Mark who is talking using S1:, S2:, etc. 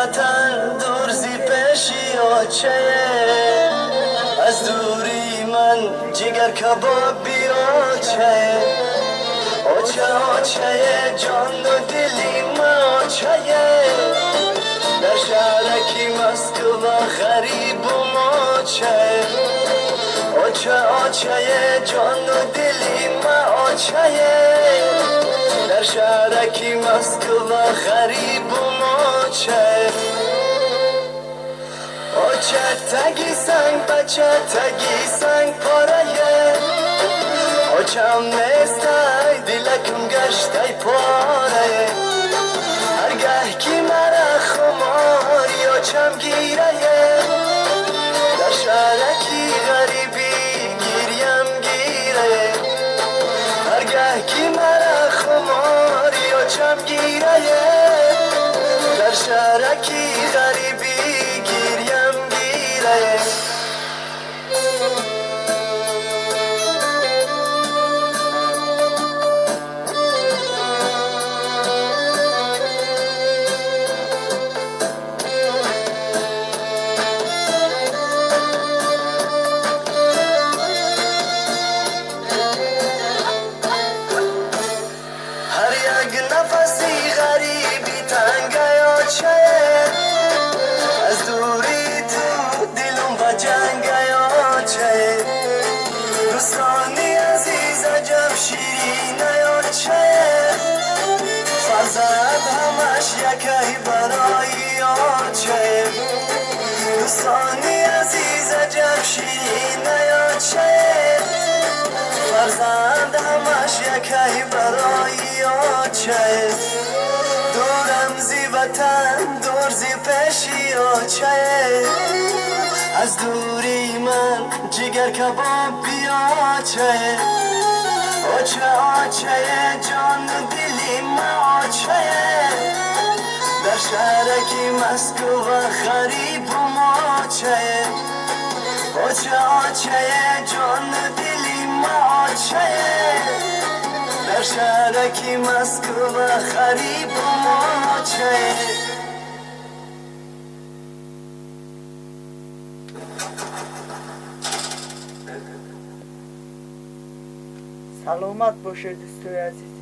S1: وطن دور زی پیشی آچه از دوری من جگر کباب بی آچه آچه آچه جان و دلی من آچه در شهرکی مسکو و غریب و ماچه آچه آچه جان و دلی من آچه در شهرکی مسکو و غریب و ماچه آچه تگی سنگ بچه تگی سنگ پاره آچه هم نیستای دلکم گشتای پاره هرگه کی مرا خماری آچم گیره در شهرکی غریبی گیریم گیره هرگه کی مرا خماری آچم گیره در شهرکی غریبی گیریم گیره نفسی غریبی تنگه آچه از دوری تو دلم و جنگه آچه دوستانی عزیز عجب شیرینه آچه فرزند همش یکی برای آچه دوستانی عزیز عجب شیرینه آچه فرزند همش یکی برای آچه دورم زی وطن دور زی پیشی آچه از دوری من جگر کباب بی آچه آچه آچه جان دلی من آچه در شهرکی مسکو و غریب و ماچه آچه آچه جان دلی من آچه در شهرکی مسکو و غریب و ماچه
S2: سلامت باشه دوستای عزیز.